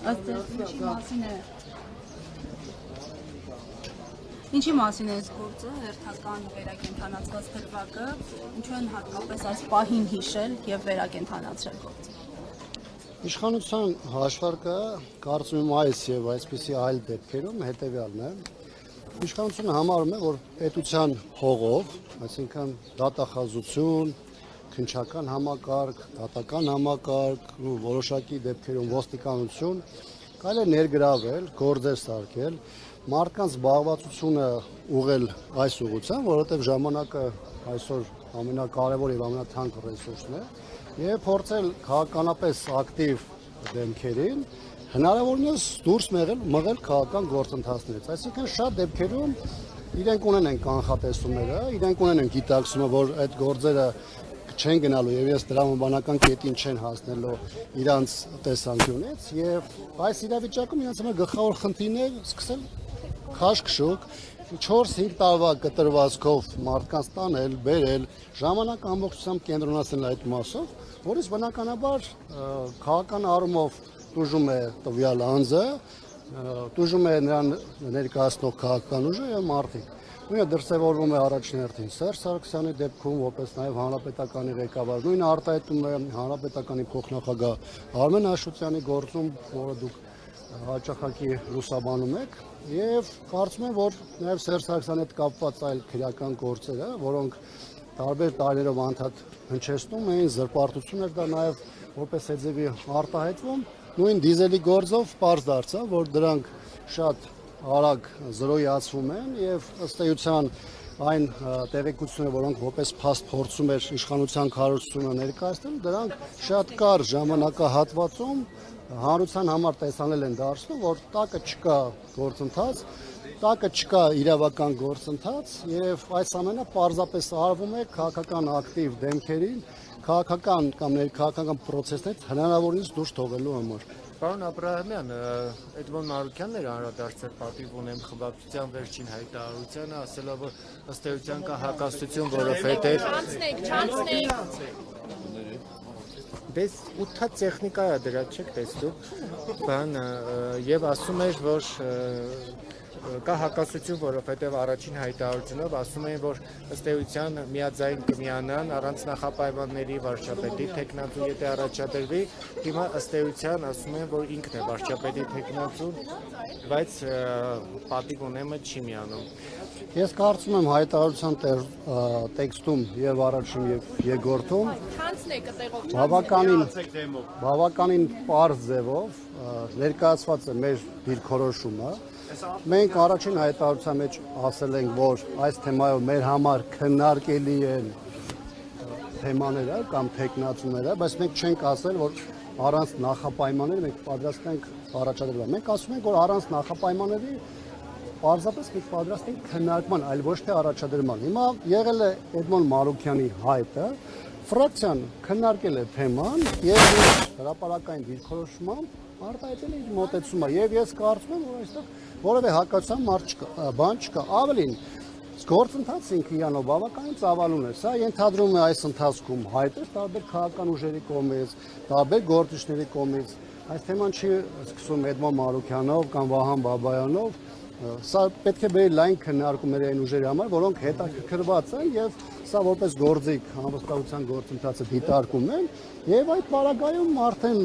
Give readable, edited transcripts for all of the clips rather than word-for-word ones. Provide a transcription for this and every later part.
Ըստ ինչի մասին է Ինչի մասին է այս գործը, հերթական վերակենդանացված դրվագը, ինչու են հատկապես այս պահին հիշել եւ վերակենդանացրել գործը։ Իշխանության հաշվարկը կարծում եմ այս եւ այսպիսի այլ դեպքերում հետեւյալն է։ Իշխանությունը համարում է, որ պետության հողով, այսինքն դատախազություն, քննչական համակարգ, դատական համակարգ ու որոշակի դեպքերում ոստիկանություն կարելի է ներգրավել, գործեր սարքել, մարդկանց զբաղվածությունը ուղղել այս ուղղությամբ, որովհետև ժամանակը այսօր ամենակարևոր եւ ամենաթանկ ռեսուրսն է, եւ փորձել քաղաքականապես ակտիվ դեմքերին հնարավորինս դուրս մղել քաղաքական գործընթացներից։ Այսինքն շատ դեպքերում իրենք ունեն կանխատեսումները, իրենք ունեն գիտակցումը, որ այդ գործերը չեն գնալու եւ ես դրամաբանական կետին չեն հասնելու իրանց տեսանկյունից եւ այս իրավիճակում իրենց համար գլխավոր խնդիրն է սկսել քաշքշուկ 4-5 տարվա կտրվածքով մարդկանց տանել, բերել, ժամանակ ամբողջությամբ կենտրոնացնել այդ մասով, որից բնականաբար քաղաքական առումով տուժում է տվյալ անձը, տուժում է նրան ներկայացնող քաղաքական ուժը եւ մարդիկ։ Նույնը դրսևորվում է առաջին հերթին Սերժ Սարգսյանի դեպքում, որպես նաև հանրապետականի ղեկավար, նույնը արտահայտում է հանրապետականի փոխնախագահ Արմեն Աշոտյանի գործում, որը դուք հաճախակի լուսաբանում եք, եւ կարծում եմ, որ նաև Սերժ Սարգսյանի հետ կապված այլ քրեական գործերը, որոնք տարբեր տարիներով անդադ հնչեցնում էին, զրպարտություն էր դա նաև որպես հետևի արտահայտվում, նույն դիզելի գործով պարզ դարձավ, որ դրանք շատ արագ զրոյացվում են եւ ըստ էության այն տեղեկությունները, որոնք որպես փաստ փորձում էր իշխանության քարոզությունը ներկայացնել, դրանք շատ կարճ ժամանակահատվածում հանրության համար տեսանել են դարձնում, որ տակը չկա գործընթաց, տակը չկա իրավական գործընթաց եւ այս ամենը պարզապես արվում է քաղաքական ակտիվ դեմքերին, քաղաքական կամ ներքաղաքական process-ներից հնարավորինս դուրս թողելու համար։ Պարոն Աբրահամյան, Էդմոն Մարուկյանն էր անդրադարձել պատիվ ունեմ խմբակցության վերջին հայտարարությանը, ասելով, որ ըստ էության կա հակասություն, որովհետև Դες 8 տեխնիկա է դրա չեք տեսնում, բան եւ ասում էր, որ կա հակասություն, որովհետև առաջին հայտարարությունով ասում էին, որ ըստ էության միաձայն կմիանան առանց նախապայմանների վարչապետի թեկնածու եթե առաջադրվի, հիմա ըստ էության ասում են, որ ինքն է վարչապետի թեկնածուն, բայց պատիվ ունեմը չի միանում։ Ես կարծում եմ հայտարարության տեքստում եւ առաջին եւ երկրորդում բավականին պարզ ձևով ներկայացված է մեր դիրքորոշումը։ Մենք առաջին հայտարարության մեջ ասել ենք, որ այս թեմայով մեր համար քննարկելի են թեմաները կամ թեկնածուները, բայց մենք չենք ասել, որ առանց նախապայմանների մենք պատրաստ ենք առաջադրվել։ Մենք ասում ենք, որ առանց նախապայմանների պարզապես մենք պատրաստ ենք քննարկման, այլ ոչ թե առաջադրման։ Հիմա եղել է Էդմոն Մարուկյանի հայտը, ֆրակցիան քննարկել է թեման եւ հրապարակային դիրքորոշումով արտահայտել է իր մոտեցումը եւ ես կարծում եմ, որ այստեղ որևէ հակասության բան չկա։ Ավելին, գործընթացը ինքը իրանով բավականին ծավալուն է։ Սա ենթադրում է այս ընթացքում հայտեր տարբեր քաղաքական ուժերի կողմից, տարբեր գործիչների կողմից։ Այս թեման չի սկսում Էդմոն Մարուկյանով կամ Վահան Բաբայանով։ Սա պետք է բերի լայն քննարկումներ այն ուժերի համար, որոնք հետաքրքրված են եւ սա որպես գործիք անվստահության գործընթացը դիտարկում են եւ այդ պարագայում արդեն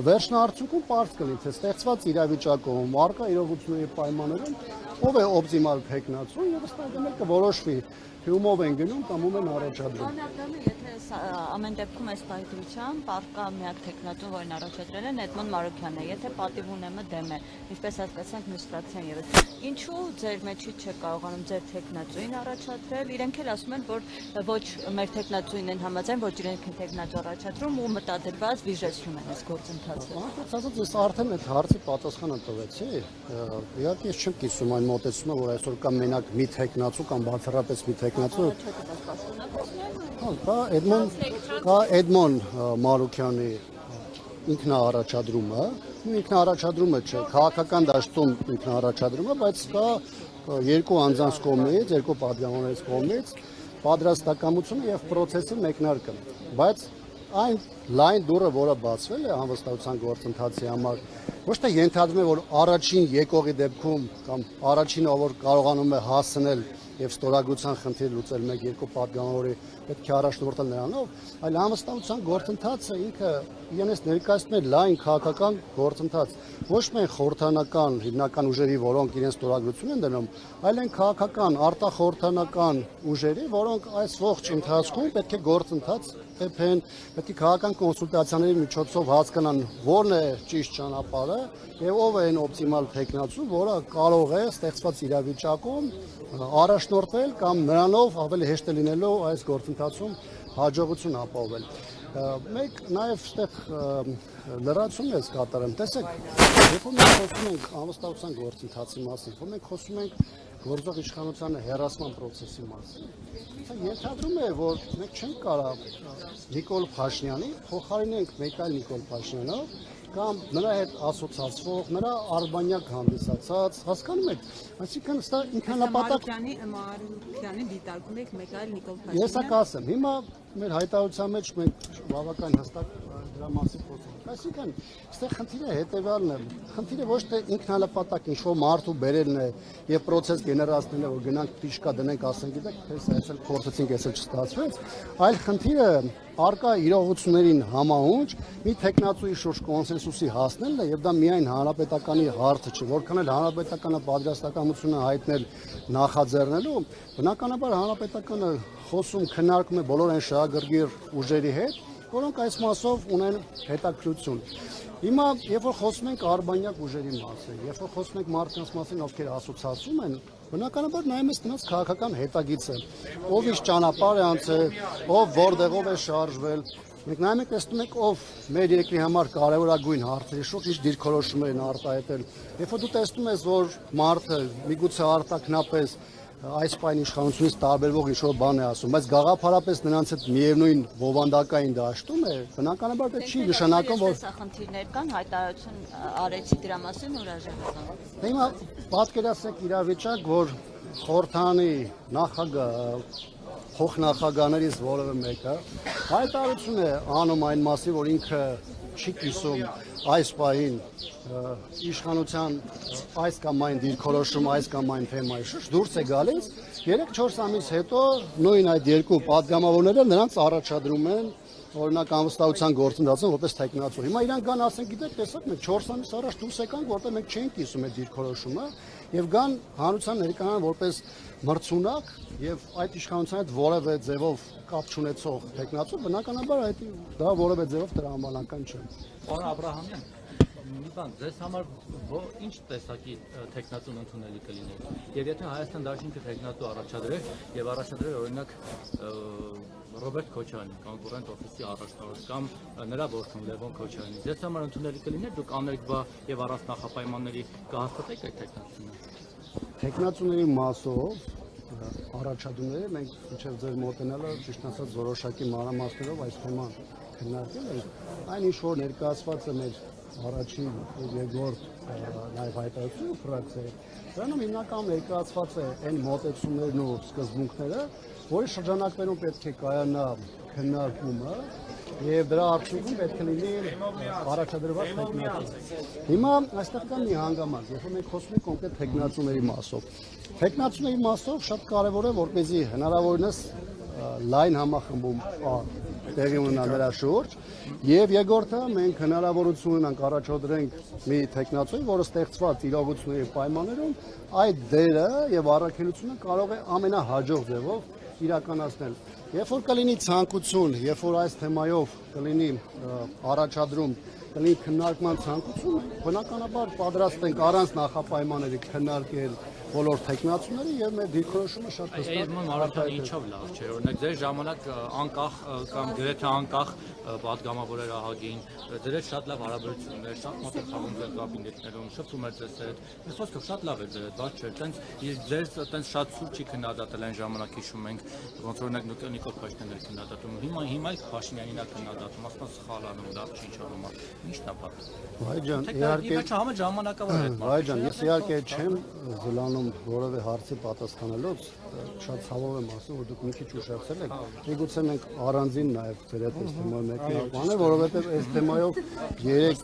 վերջնահարցուկում պարզ կլինի, թե ստեղծված իրավիճակում, արկա իրողությունների պայմաններում ով է օպտիմալ թեկնածու եւ ըստ այդմ կորոշվի ումով են գնում կամ ում են առաջադրում։ Եթե ամեն դեպքում այս պայթությամբ արկա միակ թեկնածուն, որին առաջադրել են Էդմոն Մարուկյանն է, եթե պատիվ ունեմը դեմ է, ինչպես հասկացանք մյուս ֆրակցիան եւս։ Ինչու ձեր մեջից չէ կարողանում ձեր թեկնածուին առաջադրել։ Իրենք էլ ասում են, որ ոչ մեր թեկնածուին են համաձայն, ոչ իրենք են թեկնածու առաջադրում ու մտադրված վիժեցնում են այս գործընթացը։ Ասած ես արդեն այդ հարցի պատասխանը տվեցի։ Իհարկե ես չեմ կիսում այն մոտեցումը, որ այսօր կա մենակ մի թեկնածու կամ բացառապես մի թեկնածու։ Կա Էդմոն Մարուկյանի ինքնաառաջադրումը, ինքնաառաջադրումը չէ, քաղաքական դաշտում ինքնաառաջադրումը, բայց կա երկու անձանց կողմից, երկու պատգամավորներից կողմից պատրաստակամությունը եւ process-ի մեկնարկը, բայց այն լայն դուռը, որը բացվել է անվստահության գործընթացի համար Ոչ թե ենթադրում է, որ առաջին եկողի դեպքում կամ առաջինը, որ կարողանում է հասնել եւ ստորագրության խնդիր լուծել 1-2 падգամավորի պետք է առաջնորդել նրանով, այլ համստացության գործընթացը ինքը իրենից ներկայացնում է լայն քաղաքական գործընթաց, ոչ միայն խորհրդանական հիմնական ուժերի, որոնք իրենց ստորագրություն են դնում, այլ այն քաղաքական, արտախորհրդանական ուժերի, որոնք այս ողջ ընթացքում պետք է գործընթաց խփեն, պետք է քաղաքական կոնսուլտացիաների միջոցով հասկանան որն է ճիշտ ճանապարհը եւ ով է այն օպտիմալ տեխնացու, որը կարող է ստեղծված իրավիճակում առաջնորդվել կամ նրանով ավելի հեշտ է լինելու այս գործընթացում հաջողություն ապահովել։ Մեկ նաև այդտեղ լրացում ես կատարեմ, տեսեք, երբ որ մենք խոսում ենք անվստահության գործընթացի մասին, որ մենք խոսում ենք գործող իշխանության հեռացման process-ի մասին, սա ենթադրում է, որ մենք չենք կարող Նիկոլ Փաշինյանի փոխարինենք մեկ այլ Նիկոլ Փաշինյանով կամ նրա հետ ասոցացվող, նրա արբանյակ հանդիսացած, հասկանում եք, այսինքն սա ինքնանպատակ Մարուկյանի դիտարկում եք մեկ այլ Նիկոլ Փաշինյան։ Ես կասեմ, հիմա մեր հայտարարության մեջ մենք բավական հստակ դրա մասին խոսում ենք։ Այսինքն, այստեղ խնդիրը հետևյալն է։ Խնդիրը ոչ թե ինքնանպատակ ինչ-որ մարդու բերելն է եւ process գեներացնելն է, որ գնանք տիշկա դնենք, ասենք, գիտեք, թե այսել փորձեցինք, այսել չստացվեց, այլ խնդիրը արկա իրողություններին համահունչ մի տեխնացուի շուրջ կոնսենսուսի հասնելն է եւ դա միայն հանրապետականի հարցը չէ, որքան էլ հանրապետականը պատրաստակամությունը հայտնել նախաձեռնելու, բնականաբար հանրապետականը խոսում քննարկում է բոլոր այն շահագրգիռ ուժերի հետ, որոնք այս մասով ունեն հետաքրություն։ Հիմա, երբ որ խոսում ենք արբանյակ ուժերի մասին, երբ որ խոսում ենք մարդկանց մասին, ովքեր ասոցիացում են, բնականաբար նայում ես նրանց քաղաքական հետագիծը, ով ինչ ճանապարհ է անցել, ով որտեղով է շարժվել, մենք նայում ենք տեսնում ենք ով մեր երկրի համար կարևորագույն հարցերի շուրջ ինչ դիրքորոշումներ են արտահայտել։ Երբ որ դու տեսնում ես, որ մարդը միգուցե արտաքնապես այս պայն իշխանությունից տարբերվող ինչ-որ բան է ասում, բայց գաղափարապես նրանց հետ միևնույն ովանդակային դաշտում է, բնականաբար դա չի նշանակում, որ սա խնդիրներ կան, հայտարարություն արեցի դրա մասին հրաժարական։ Հիմա պատկերացրեք իրավիճակ, որ խորհրդանի նախագահ, փոխնախագահներից որևէ մեկը հայտարարություն է անում այն մասի, որ ինքը չի կիսում այս պահին իշխանության այս կամ այն դիրքորոշում, այս կամ այն թեմայի շուրջ դուրս է գալիս 3-4 ամիս հետո նույն այդ երկու падգամավորները նրանց առաջադրում են օրինակ անվստահության գործընթացում որպես տեխնացու։ Հիմա իրանք կան ասեն, գիտեք, տեսեք, մենք 4 ամիս առաջ դուրս եկանք, որտեղ մենք չենք կիսում այդ դիրքորոշումը եւ կան հանրության ներկայան որպես մրցունակ եւ այդ իշխանության հետ որևէ ձևով կապ չունեցող տեխնացու, բնականաբար այդ դա որևէ ձևով տրամաբանական չէ։ Պարոն Աբրահամյան, մի բան, ձեզ համար ինչ տեսակի տեխնատուն ընդունելի կլիներ։ Եվ եթե Հայաստան Դաշինքը տեխնատու առաջադրեր եւ առաջադրեր օրինակ Ռոբերտ Քոչարյանի, կոնկուրենտ օֆիսի առաջնորդ կամ նրա որդին Լևոն Քոչարյանի, ձեզ համար ընդունելի կլիներ դուք աներկբա եւ առանց նախապայմանների կհաստատեք այդ տեխնատունը։ Տեխնատուների մասով առաջադրումները մենք մինչև ձեր մոտենալը ճիշտ ասած որոշակի մանրամասներով այս թեման քննարկել ենք։ Այն ինչ որ ներկայացված է մեր առաջին եւ երկրորդ նաեւ հայտարարությունը ֆրակցիայի, դրանում հիմնականում ներկայացված է այն մոտեցումներն ու սկզբունքները, որի շրջանակներում պետք է կայանա քննարկումը եւ դրա արդյունքում պետք է լինի առաջադրված տեխնատու։ Հիմա այստեղ կա մի հանգամանք, երբ մենք խոսում ենք կոնկրետ տեխնատուների մասով։ Տեխնատուների մասով շատ կարեւոր է, որպեսզի հնարավորինս լայն համախմբում տեղի ունենա նրա շուրջ եւ երկրորդը մենք հնարավորություն ունենք առաջադրենք մի տեխնացուի, որը ստեղծված իրողությունների պայմաններում այդ դերը եւ առաքելությունը կարող է ամենահաջող ձևով իրականացնել։ Երբ որ կլինի ցանկություն, երբ որ այս թեմայով կլինի առաջադրում, կլինի քննարկման ցանկություն, բնականաբար պատրաստ ենք առանց նախապայմանների քննարկել բոլոր տեխնացուները եւ մեր դիրքորոշումը շատ հստակ է։ Էրման Մարոկյանը ինչով լավ չէ, օրինակ ձեր ժամանակ անկախ կամ գրեթե անկախ պատգամավոր էր ահագին, ձեր հետ շատ լավ հարաբերություններ, շատ մոտ էր խաղում ձեր կաբինետներում, շփվում էր ձեզ հետ։ Ես խոսքը շատ լավ էր ձեր հետ, բաց չէ, տենց ձեր տենց շատ սուր չի քննադատել այն ժամանակ հիշում ենք, ոնց օրինակ Նիկոլ Փաշինյանն էր քննադատում, հիմա էլ Փաշինյանին է քննադատում, ասում սխալանում, լավ չի ինչանում, ի՞նչն է պատճառը։ Վայ ջան, իհարկե ժամանակավոր է այդ Վայ ջան, ես իհարկե չեմ զլանում ընթացքում որևէ հարցի պատասխանելուց շատ ցավով եմ ասում, որ դուք մի քիչ ուշացել եք։ Միգուցե մենք առանձին նաև ձեր հետ այս թեմայով մեկնարկման է, որովհետև այս թեմայով 3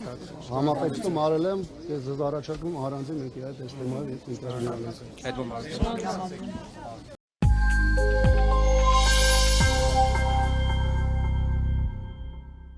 համապետում արել եմ, ես ձեզ առաջարկում առանձին մեկի այդ այս թեմայով ինտերվյու անեմ։ Այդ ոմանք